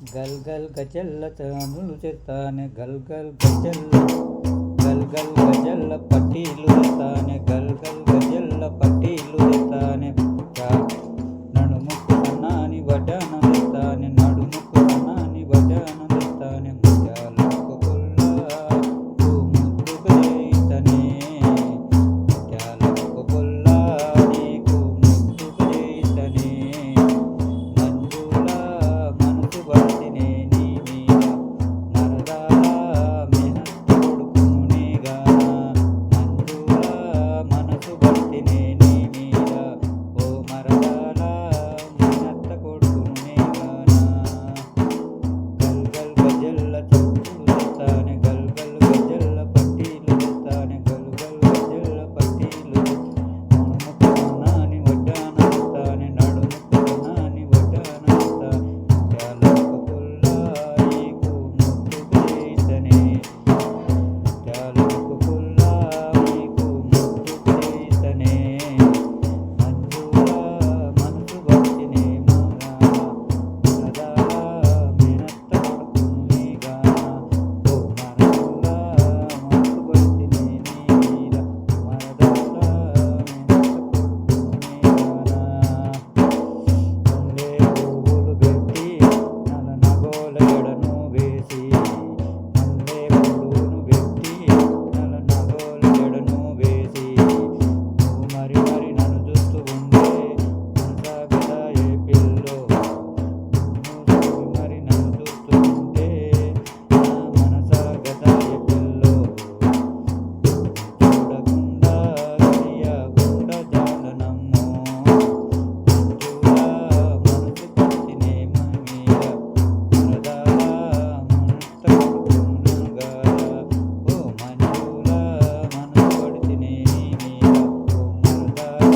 గల్ గల్ గజల్ల చానులు చేస్తానే గల్ గల్ గజల్ల గల్ గల్ గజల్ల పట్టీలు తెస్తానే గల్ గల్ గజల్ల పట్టీలు తెస్తానే నడుముకు సన్నాని వడ్డానం తెస్తానే నడుముకు సన్నాని వడ్డానం తెస్తానే ముత్యాలకు పుల్ల ముద్దుకు చేయితనే ముత్యాలకు పుల్ల నీకు ముద్దుకు చేయితనే మంజుల మనసు బడినే నీ మీద మరదాల మెహంత కొడుకును నీగాన మంజుల మనసు బడినే నీ మీద ఓ మరదాల మెహంత కొడుకును నీగాన గల్ గల్ గజల్ల చెప్పులు తెస్తానే గల్ గల్ గజల్ల పట్టీలు తెస్తానే గల్ గల్ గజల్ల పట్టీలు నడుముకు నాని వడ్డాన తెస్తానే నడుముకు నాని వడ్డాన తెస్తానే ముత్యాలకు పుల్ల నీకు ముద్దుకు చేయితనే ముత్యాలకు పుల్ల నీకు ముద్దుకు చేయితనే మంజుల మనసు బడినే మరదాల మెహంత కొడుకును నీగాన ఓ మరదాల మనసు బడినే నీ మీద మరదాల మెహంత కొడుకును నీగాన మల్లె పువ్వులు పెట్టి నల నగోల ఎడను వేసి మల్లె పువ్వును పెట్టి నల నగోల ఎడను వేసి నువ్వు మరి మరి నన్ను చూస్తూ ఉంటే మనసాగదా ఏ పిల్లో నువ్వు మరి నన్ను చూస్తూ ఉంటే నా మనసాగదా ఏ పిల్లో చూడకుండా గడియ గుండ జాలనమ్మో మంజుల మనసు పడినే మీద మరదాల మనస్త కొడుకును గాల ఓ మంజుల మనసు పడినే నీ మీద ఓ మరదాల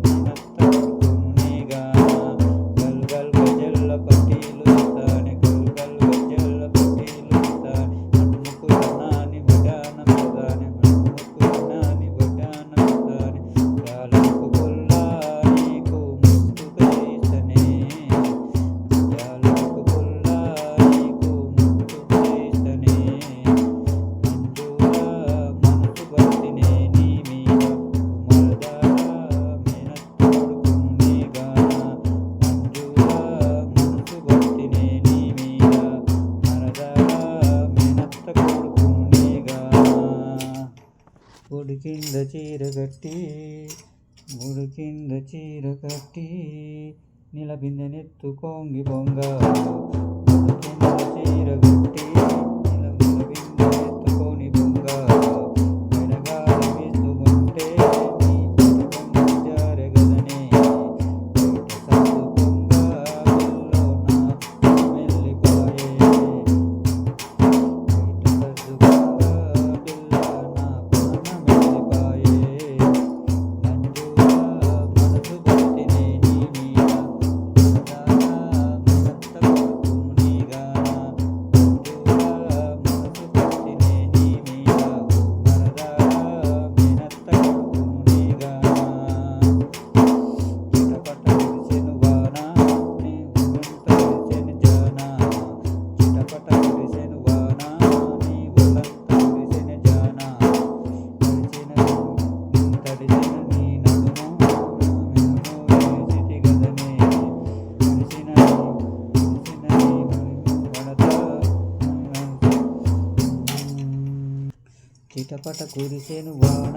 మనస్త కొడుకును నీగాన గల్ గల్ గజల్ల పట్టీలు తెస్తానే గల్ గల్ గజల్ల పట్టీలు తెస్తానే నడుముకు సన్నాని వడ్డానం తెస్తానే నడుముకు సన్నాని వడ్డానం తెస్తానే ముత్యాలకు పుల్ల నీకు ముద్దుకు చేయితనే ముత్యాలకు పుల్ల నీకు ముద్దుకు చేయితనే మంజుల మనసు బడినే నీ మీద మరదాల మెహంత కొడుకును నీగాన మంజుల మనసు బడినే నీ మీద మరదాల మెహంత కొడుకును నీగాన ఉడికింద చీర కట్టి ఉడికింద చీర కట్టి నిలబిందెనెత్తు కొంగి బొంగ ఉడికింద చీర కట్టి నిలబిందెనెత్తుకొని బొంగ వెనగాలి వీస్తూ ఉంటే నీ బొంగ జారెగదనే బయట సద్దు బొంగ బిల్లో నా మెల్లిపాయే బయట సద్దు బొంగ బిల్ల నా మెల్లిపాయే మంజుల మనసు బడినే నీ మీద మరదాల మెహంత కొడుకును నీగాన మంజుల మనసు బడినే నీ మీద ఓ మరదాల మెహంత కొడుకును నీగాన చిటపట కురిసెను వాన నీ ఒళ్ళంత కురిసెను జాన చిటపట కురిసెను వాన నీ ఒళ్ళంత కురిసెను జాన తడిసిన నీ నడుము నా మెనుము వేసితి గదనే తడిసిన నీ వడత చిటపట కురిసెను వాన